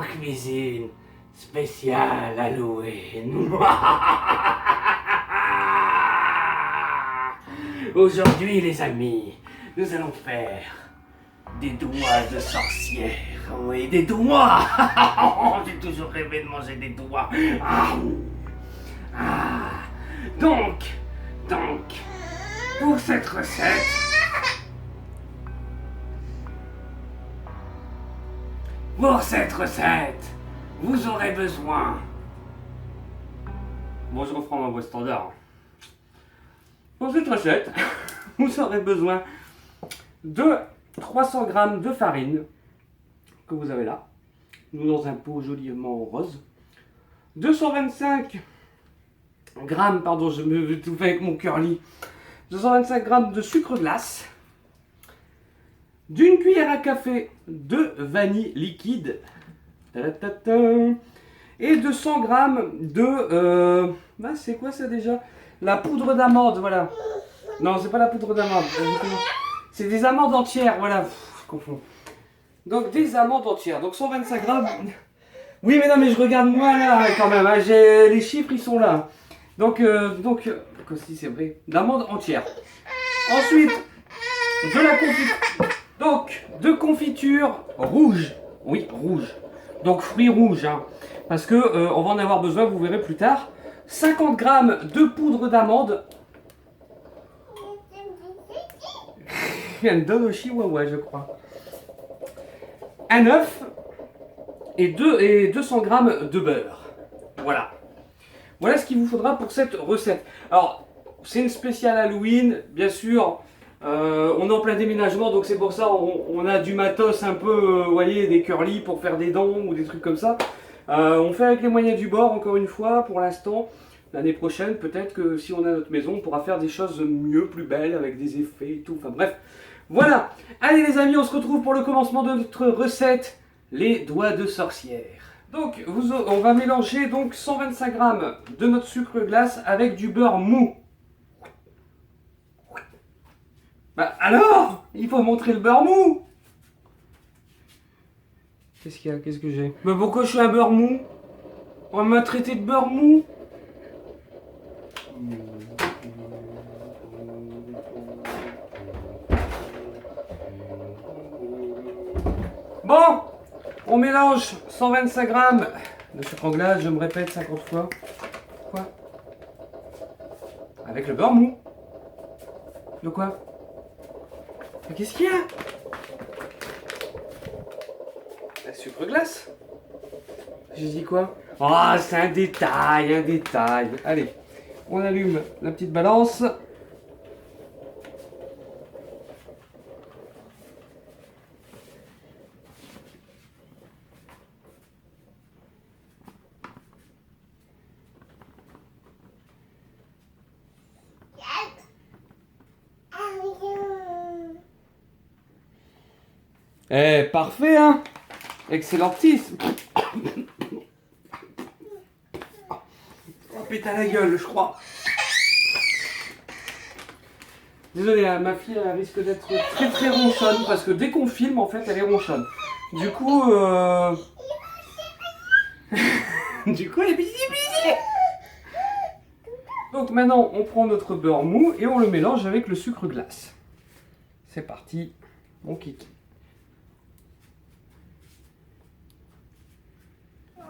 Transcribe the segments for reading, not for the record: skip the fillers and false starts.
cuisine spéciale Halloween. Aujourd'hui, les amis, nous allons faire des doigts de sorcière. Oui, des doigts. J'ai toujours rêvé de manger des doigts. Donc, pour cette recette, vous aurez besoin... Bon, je reprends ma voix standard. Pour cette recette, vous aurez besoin de 300 g de farine, que vous avez là, dans un pot joliment rose. 225 g, pardon, je me tout fait avec mon curly. 225 g de sucre glace. D'une cuillère à café de vanille liquide. Et 200 g de... c'est quoi ça déjà? La poudre d'amande, voilà. Non, c'est pas la poudre d'amande. C'est des amandes entières, voilà. Je confonds. Donc des amandes entières. Donc 125 g. Oui, mais non, mais je regarde moi là quand même. Hein. Les chiffres, ils sont là. Donc, si c'est vrai, d'amandes entières. Ensuite, de la confiture. Donc, de confiture rouge. Oui, rouge. Donc fruits rouges, hein. Parce que on va en avoir besoin, vous verrez plus tard. 50 g de poudre d'amande. Elle donne au chihuahua, je crois. Un œuf et 200 g de beurre. Voilà. Voilà ce qu'il vous faudra pour cette recette. Alors, c'est une spéciale Halloween, bien sûr. On est en plein déménagement, donc c'est pour ça on a du matos un peu, vous voyez, des curly pour faire des dents ou des trucs comme ça. On fait avec les moyens du bord, encore une fois, pour l'instant. L'année prochaine, peut-être que si on a notre maison, on pourra faire des choses mieux, plus belles, avec des effets et tout. Enfin bref, voilà. Allez les amis, on se retrouve pour le commencement de notre recette, les doigts de sorcière. Donc, on va mélanger donc 125 g de notre sucre glace avec du beurre mou. Bah alors, il faut montrer le beurre mou. Qu'est-ce qu'il y a? Qu'est-ce que j'ai? Mais pourquoi je suis un beurre mou? On m'a traité de beurre mou. Bon, on mélange 125 g de sucre en glace, je me répète 50 fois. Quoi? Avec le beurre mou. De quoi? Mais qu'est-ce qu'il y a? La sucre glace. J'ai dit quoi? Oh, c'est un détail, un détail. Allez, on allume la petite balance. Eh, parfait, hein? Excellentissime. Oh, pète à la gueule, je crois. Désolé, hein, ma fille elle risque d'être très très ronchonne parce que dès qu'on filme, en fait, elle est ronchonne. Du coup, du coup, elle est busy. Donc maintenant, on prend notre beurre mou et on le mélange avec le sucre glace. C'est parti, mon kiki.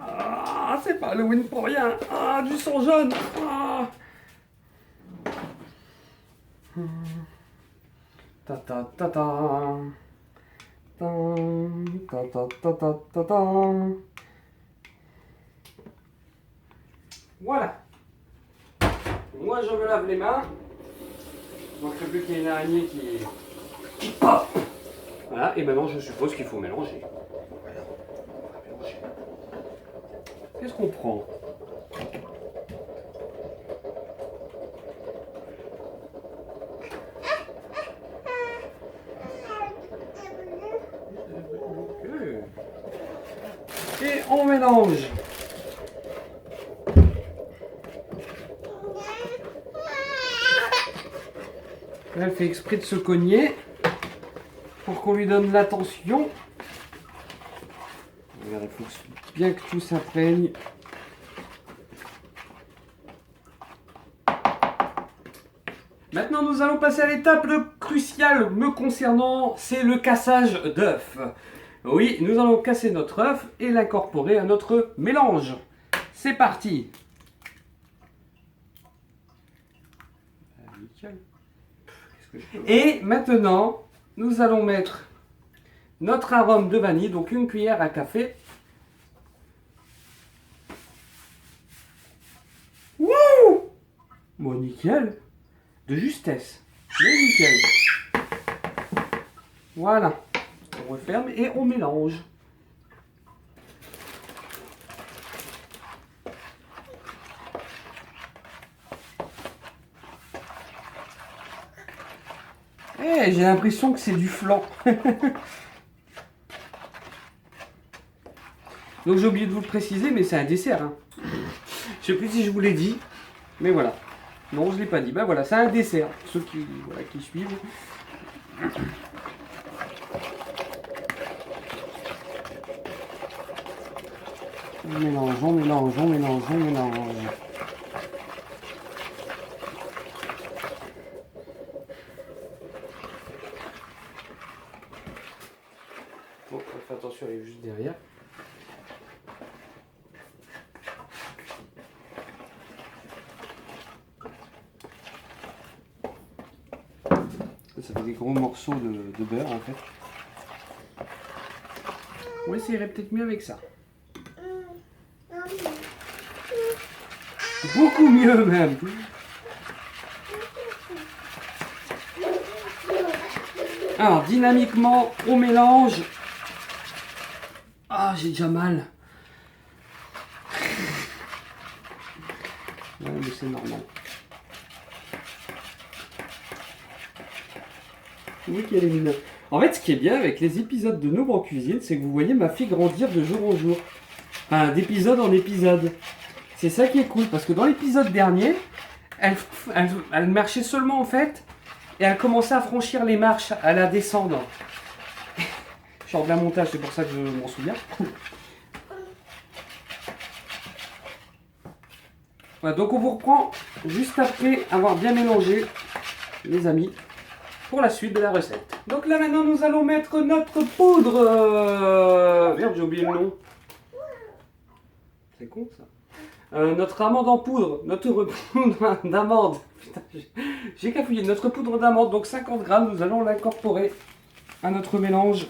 Ah, c'est pas Halloween pour rien. Ah, du sang jaune. Ah. Ta ta ta ta. Ta ta ta ta ta ta. Voilà. Moi, je me lave les mains. Donc, il ne plus qu'il y ait une araignée qui pop. Voilà, et maintenant, je suppose qu'il faut mélanger. Voilà, on va mélanger. Qu'est-ce qu'on prend? Et on mélange. Elle fait exprès de se cogner pour qu'on lui donne l'attention. Regardez, il faut que bien que tout s'imprègne. Maintenant, nous allons passer à l'étape cruciale me concernant, c'est le cassage d'œuf. Oui, nous allons casser notre œuf et l'incorporer à notre mélange. C'est parti. Et maintenant, nous allons mettre notre arôme de vanille, donc une cuillère à café. Wouh! Bon, nickel. De justesse. Mais nickel. Voilà. On referme et on mélange. Eh, j'ai l'impression que c'est du flan. Donc j'ai oublié de vous le préciser, mais c'est un dessert. Hein. Je sais plus si je vous l'ai dit, mais voilà. Non, je ne l'ai pas dit. Ben voilà, c'est un dessert. Ceux qui, voilà, qui suivent. On mélange, on mélange, on mélange, on mélange. Bon, faites attention, elle est juste derrière. Ça fait des gros morceaux de beurre en fait. On essayerait peut-être mieux avec ça. Beaucoup mieux même. Alors dynamiquement, on mélange. Ah, j'ai déjà mal. Ouais, mais c'est normal. Oui, qu'elle est mignonne. En fait, ce qui est bien avec les épisodes de Noob en cuisine, c'est que vous voyez ma fille grandir de jour en jour. Enfin, d'épisode en épisode. C'est ça qui est cool, parce que dans l'épisode dernier, elle marchait seulement en fait, et elle commençait à franchir les marches, à la descendre. Je suis en plein montage, c'est pour ça que je m'en souviens. Voilà, donc on vous reprend juste après avoir bien mélangé, les amis, pour la suite de la recette. Donc là maintenant nous allons mettre notre poudre. Merde, j'ai oublié le nom. C'est con ça. Notre amande en poudre, notre poudre d'amande. Putain, j'ai cafouillé. Notre poudre d'amande, donc 50 grammes, nous allons l'incorporer à notre mélange.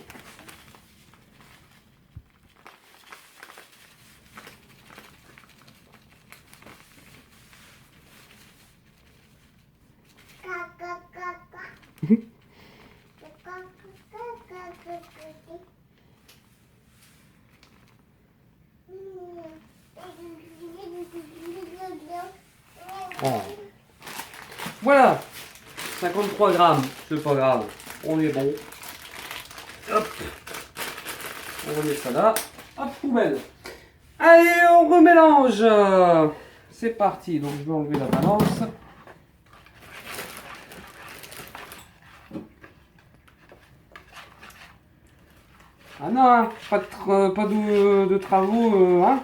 Oh. Voilà, 53 grammes, c'est pas grave, on est bon. Hop, on remet ça là, hop, poubelle. Allez, on remélange. C'est parti, donc je vais enlever la balance. Ah non, hein, pas de travaux, hein.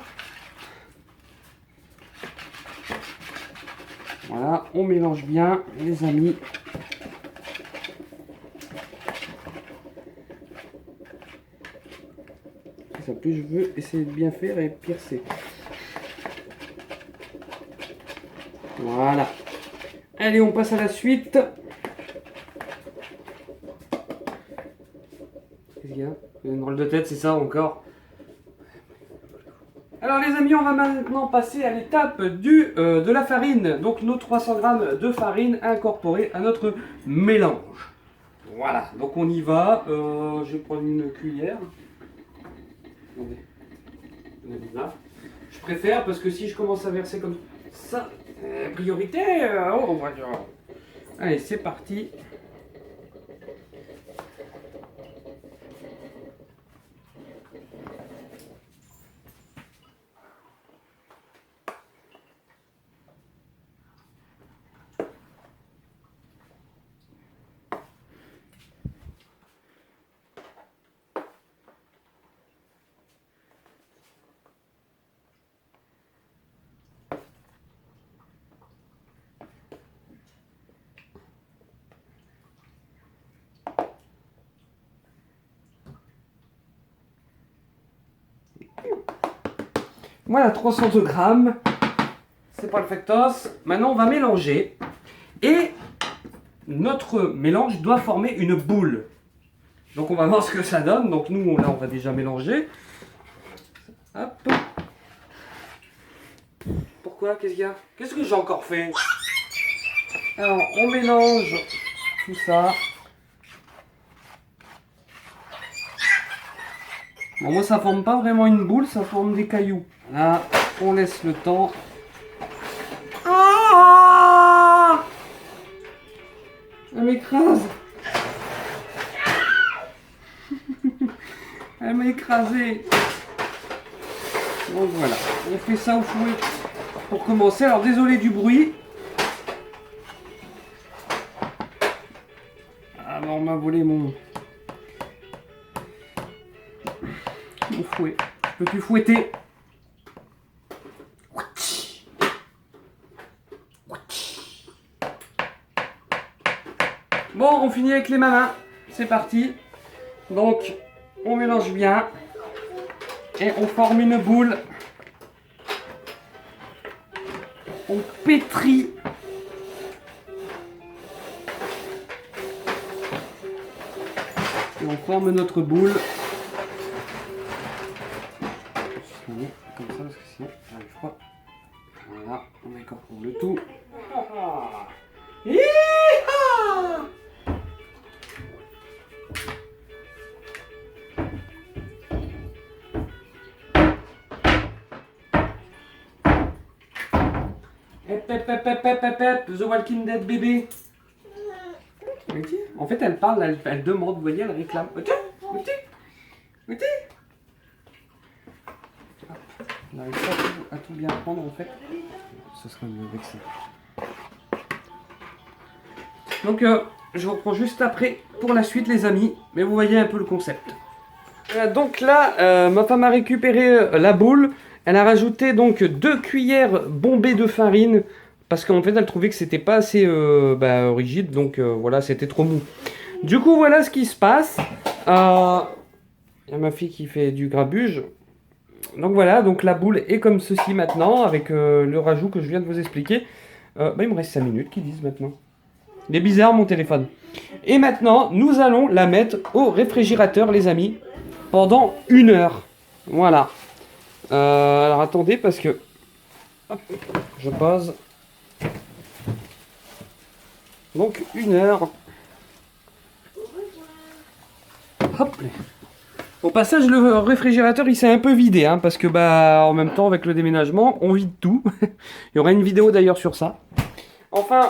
Voilà, on mélange bien, les amis. Ça plus je veux essayer de bien faire et piercer. Voilà. Allez, on passe à la suite. Qu'est-ce qu'il y a? Une drôle de tête, c'est ça encore? Alors les amis, on va maintenant passer à l'étape de la farine. Donc nos 300 grammes de farine incorporée à notre mélange. Voilà, donc on y va. Je vais prendre une cuillère. Attendez. Là. Je préfère parce que si je commence à verser comme ça, priorité, on va dire. Allez, c'est parti. Voilà, 302 grammes. C'est pas le factos. Maintenant, on va mélanger. Et notre mélange doit former une boule. Donc, on va voir ce que ça donne. Donc, nous, là, on va déjà mélanger. Hop. Pourquoi? Qu'est-ce qu'il y a? Qu'est-ce que j'ai encore fait? Alors, on mélange tout ça. Bon, moi, ça forme pas vraiment une boule, ça forme des cailloux. Là, on laisse le temps. Ah! Elle m'écrase. Elle m'a écrasé. Donc voilà, on fait ça au fouet pour commencer. Alors désolé du bruit. Ah non, on m'a volé mon fouet. Je peux plus fouetter. Bon, on finit avec les mains. C'est parti. Donc, on mélange bien. Et on forme une boule. On pétrit. Et on forme notre boule. Comme ça, parce que sinon, j'arrive pas. Voilà, on incorpore le tout. The Walking Dead bébé. En fait, elle parle, elle demande, vous voyez, elle réclame. On n'arrive pas à tout bien prendre en fait. Ce sera mieux avec ça. Donc, je reprends juste après pour la suite, les amis. Mais vous voyez un peu le concept. Donc là, ma femme a récupéré la boule. Elle a rajouté donc 2 cuillères bombées de farine. Parce qu'en fait, elle trouvait que c'était pas assez rigide. Donc voilà, c'était trop mou. Du coup, voilà ce qui se passe. Il y a ma fille qui fait du grabuge. Donc voilà, donc la boule est comme ceci maintenant. Avec le rajout que je viens de vous expliquer. Il me reste 5 minutes qu'ils disent maintenant. Il est bizarre mon téléphone. Et maintenant, nous allons la mettre au réfrigérateur, les amis. Pendant 1 heure. Voilà. Alors attendez parce que... Hop, je pose. Donc 1 heure. Hop. Au passage, le réfrigérateur il s'est un peu vidé. Hein, parce que en même temps avec le déménagement, on vide tout. Il y aura une vidéo d'ailleurs sur ça. Enfin,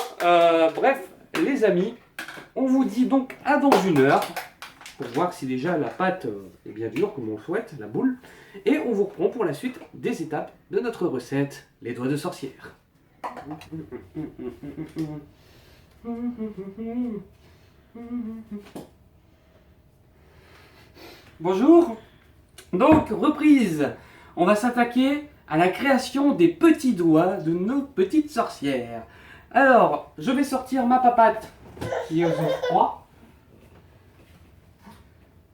bref, les amis. On vous dit donc à dans 1 heure. Pour voir si déjà la pâte est bien dure comme on le souhaite, la boule. Et on vous reprend pour la suite des étapes de notre recette, les doigts de sorcière. Bonjour. Donc, reprise. On va s'attaquer à la création des petits doigts de nos petites sorcières. Alors, je vais sortir ma papate qui est au froid.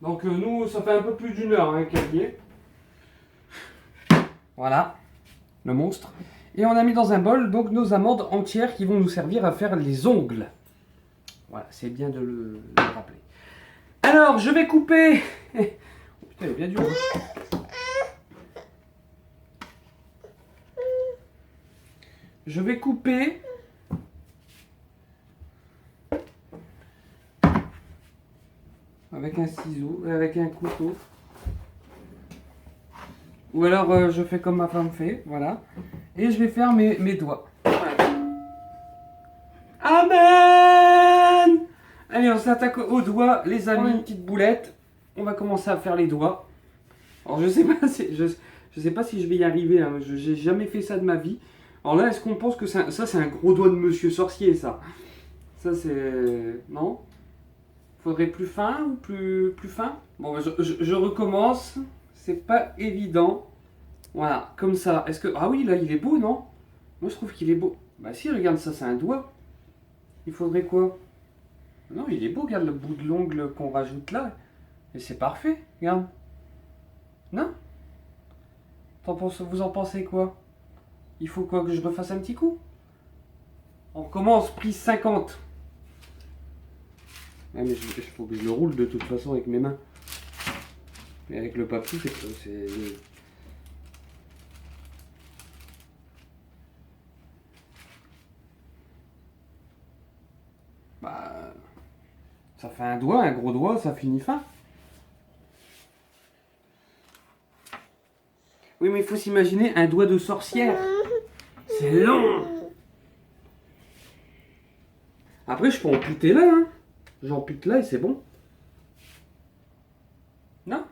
Donc nous, ça fait un peu plus d'1 heure qu'elle y est. Voilà, le monstre. Et on a mis dans un bol donc nos amandes entières qui vont nous servir à faire les ongles. Voilà, c'est bien de le rappeler. Alors, je vais couper... Oh putain, elle est bien dure. Hein. Je vais couper... avec un ciseau, avec un couteau. Ou alors je fais comme ma femme fait, voilà. Et je vais faire mes doigts. Voilà. Amen. Allez, on s'attaque aux doigts, les amis. Une petite boulette. On va commencer à faire les doigts. Alors je sais pas, je sais pas si je vais y arriver. Hein. Je n'ai jamais fait ça de ma vie. Alors là, est-ce qu'on pense que ça c'est un gros doigt de monsieur sorcier, ça? Ça c'est... Non? Faudrait plus fin ou plus fin? Bon, je recommence. C'est pas évident. Voilà, comme ça. Est-ce que... Ah oui, là, il est beau, non? Moi, je trouve qu'il est beau. Bah si, regarde, ça, c'est un doigt. Il faudrait quoi? Non, il est beau, regarde le bout de l'ongle qu'on rajoute là. Et c'est parfait, regarde. Non? Vous en pensez quoi? Il faut quoi, que je refasse un petit coup? On recommence, prise 50. Ouais, mais il faut que je le roule de toute façon avec mes mains. Et avec le papier, c'est... Bah... Ça fait un doigt, un gros doigt, ça finit fin. Oui, mais il faut s'imaginer un doigt de sorcière. C'est long. Après, je peux amputer là, hein. J'ampute là et c'est bon. Non?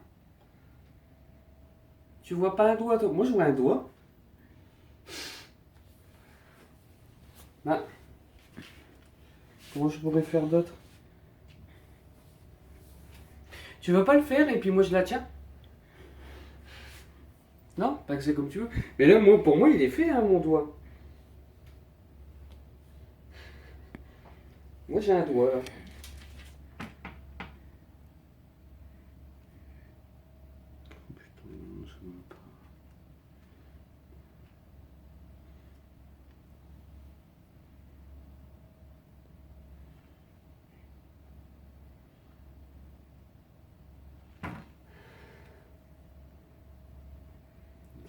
Tu vois pas un doigt, toi? Moi, je vois un doigt. Ah. Comment je pourrais faire d'autre? Tu veux pas le faire et puis moi je la tiens? Non? Pas que c'est comme tu veux. Mais là, moi, pour moi, il est fait, hein, mon doigt. Moi, j'ai un doigt, là. Putain, ça va pas.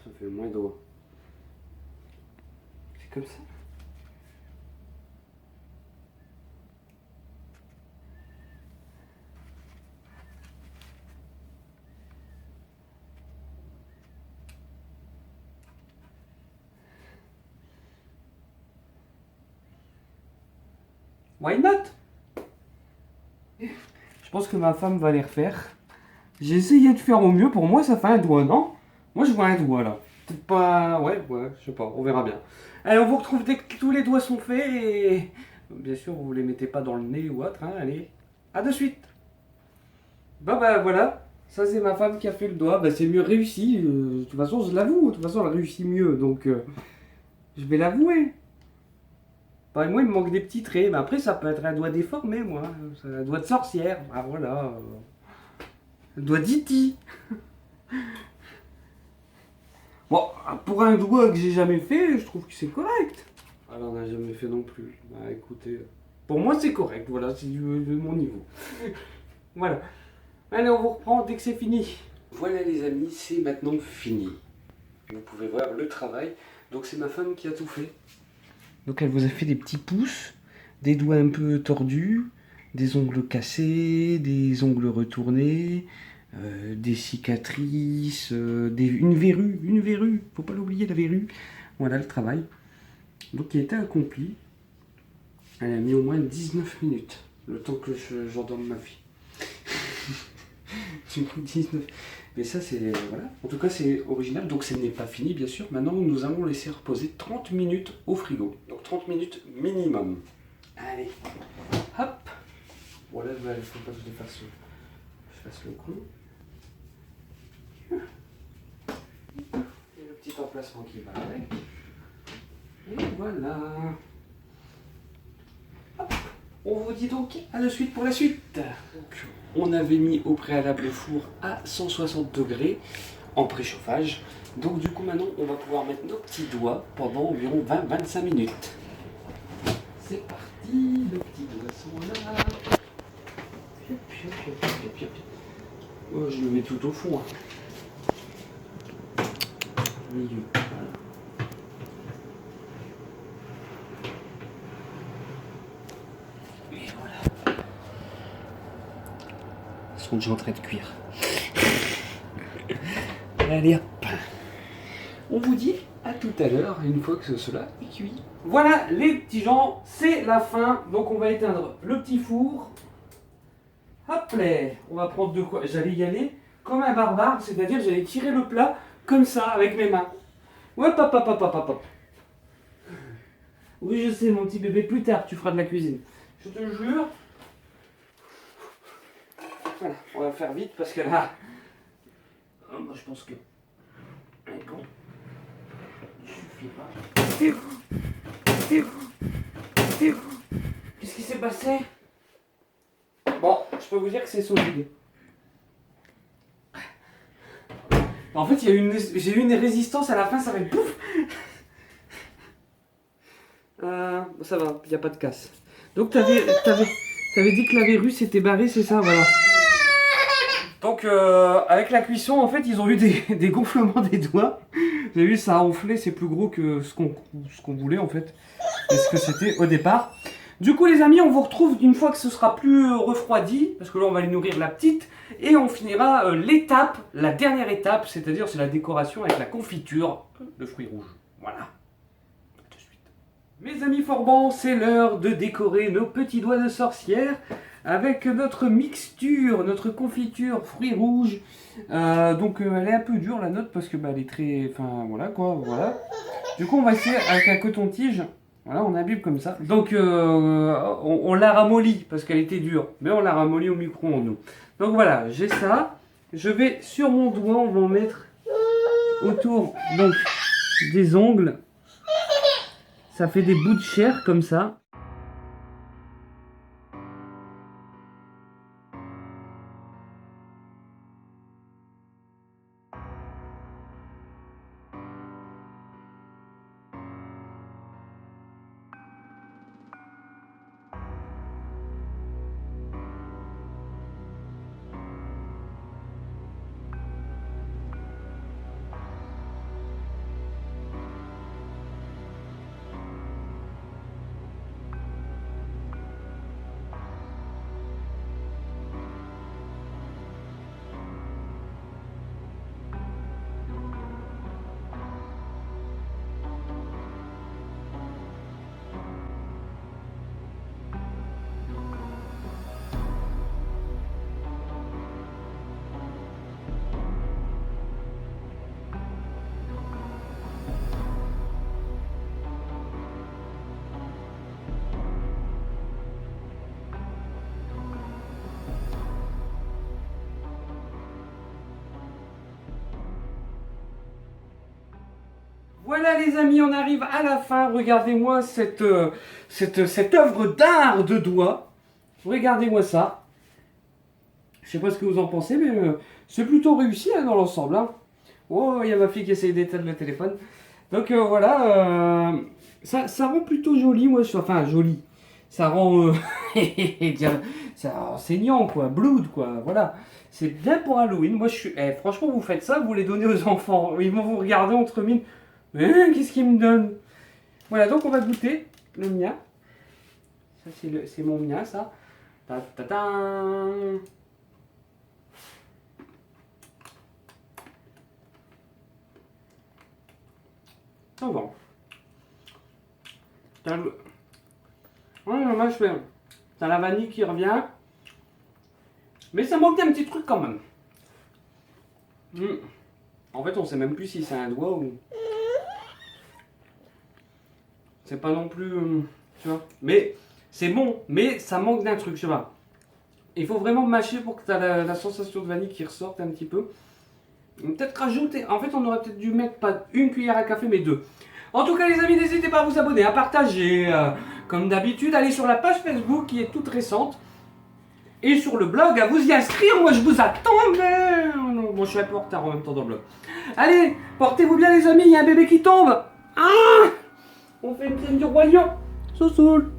Ça fait moins doigt. C'est comme ça. Why not? Je pense que ma femme va les refaire. J'ai essayé de faire au mieux. Pour moi, ça fait un doigt, non? Moi, je vois un doigt, là. Peut-être pas... Ouais, je sais pas. On verra bien. Allez, on vous retrouve dès que tous les doigts sont faits et... Bien sûr, vous les mettez pas dans le nez ou autre, hein. Allez, à de suite. Bah, voilà. Ça, c'est ma femme qui a fait le doigt. Bah, c'est mieux réussi. De toute façon, je l'avoue. De toute façon, elle réussit mieux. Donc, je vais l'avouer. Bah, moi, il me manque des petits traits. Mais après, ça peut être un doigt déformé, moi. C'est un doigt de sorcière. Ah, voilà. Un doigt d'E.T. Bon, pour un doigt que j'ai jamais fait, je trouve que c'est correct. Alors, on n'a jamais fait non plus. Bah, écoutez, pour moi, c'est correct. Voilà, c'est de mon niveau. Voilà. Allez, on vous reprend dès que c'est fini. Voilà, les amis, c'est maintenant fini. Vous pouvez voir le travail. Donc, c'est ma femme qui a tout fait. Donc, elle vous a fait des petits pouces, des doigts un peu tordus, des ongles cassés, des ongles retournés, des cicatrices, une verrue, faut pas l'oublier, la verrue. Voilà le travail. Donc, il a été accompli. Elle a mis au moins 19 minutes, le temps que j'endorme ma fille. Du coup, 19. Mais ça, c'est... Voilà. En tout cas, c'est original. Donc, ce n'est pas fini, bien sûr. Maintenant, nous allons laisser reposer 30 minutes au frigo. Donc, 30 minutes minimum. Allez. Hop. Bon, là, il ne faut pas que je fasse le con. Et le petit emplacement qui va avec. Et voilà. Hop. On vous dit donc à de suite pour la suite. Donc, on avait mis au préalable le four à 160 degrés en préchauffage. Donc du coup maintenant on va pouvoir mettre nos petits doigts pendant environ 20-25 minutes. C'est parti, nos petits doigts sont là. Oh, je le mets tout au fond. Hein. Milieu. Voilà. Et voilà. Ils sont déjà en train de cuire. Allez hop. On vous dit à tout à l'heure, une fois que cela est cuit. Voilà les petits gens, c'est la fin. Donc on va éteindre le petit four. Hop là, on va prendre de quoi. J'allais y aller comme un barbare, c'est-à-dire j'allais tirer le plat comme ça avec mes mains. Ouais, hop. Oui, je sais mon petit bébé, plus tard tu feras de la cuisine. Je te jure. Voilà, on va faire vite parce que là... Oh, moi je pense que... Bon. Il suffira. Qu'est-ce qui s'est passé? Bon, je peux vous dire que c'est solide. En fait, j'ai eu une résistance à la fin, ça fait pouf. Ça va, il n'y a pas de casse. Donc, t'avais dit que la verrue s'était barrée, c'est ça, voilà. Donc, avec la cuisson, en fait, ils ont eu des gonflements des doigts. Vous avez vu, ça a enflé, c'est plus gros que ce qu'on voulait, en fait. Et ce que c'était au départ. Du coup, les amis, on vous retrouve une fois que ce sera plus refroidi, parce que là, on va aller nourrir la petite, et on finira l'étape, la dernière étape, c'est-à-dire c'est la décoration avec la confiture de fruits rouges. Voilà. À tout de suite. Mes amis Forbans, c'est l'heure de décorer nos petits doigts de sorcière avec notre mixture, notre confiture fruits rouges. Donc, elle est un peu dure la note parce que elle est très, enfin voilà quoi, voilà. Du coup, on va essayer avec un coton-tige. Voilà, on imbibe comme ça. Donc, on l'a ramolli parce qu'elle était dure. Mais on l'a ramolli au micro-ondes, nous. Donc voilà, j'ai ça. Je vais sur mon doigt, on va en mettre autour donc, des ongles. Ça fait des bouts de chair comme ça. Voilà les amis, on arrive à la fin. Regardez-moi cette œuvre d'art de doigts. Regardez-moi ça. Je sais pas ce que vous en pensez, mais c'est plutôt réussi hein, dans l'ensemble. Hein. Oh, il y a ma fille qui essaye d'éteindre le téléphone. Donc voilà, ça rend plutôt joli. Moi, enfin joli. Ça rend, ça rend saignant quoi, blood quoi. Voilà, c'est bien pour Halloween. Moi, franchement, vous faites ça, vous les donnez aux enfants. Ils vont vous regarder entre mine. Mais qu'est-ce qu'il me donne? Voilà, donc on va goûter le mien. Ça, c'est mon mien, ça. Ta ta ta. Ça va. Ouais, moi je fais. T'as la vanille qui revient. Mais ça manque un petit truc quand même. En fait, on sait même plus si c'est un doigt ou. C'est pas non plus. Tu vois. Mais c'est bon, mais ça manque d'un truc, je sais pas. Il faut vraiment mâcher pour que tu aies la sensation de vanille qui ressorte un petit peu. Peut-être rajouter. En fait, on aurait peut-être dû mettre pas une cuillère à café, mais deux. En tout cas, les amis, n'hésitez pas à vous abonner, à partager. Comme d'habitude, allez sur la page Facebook qui est toute récente. Et sur le blog, à vous y inscrire. Moi, je vous attends. Mais... Bon, je suis un peu en retard en même temps dans le blog. Allez, portez-vous bien, les amis. Il y a un bébé qui tombe. Ah, on fait une scène du roi lion. So soul.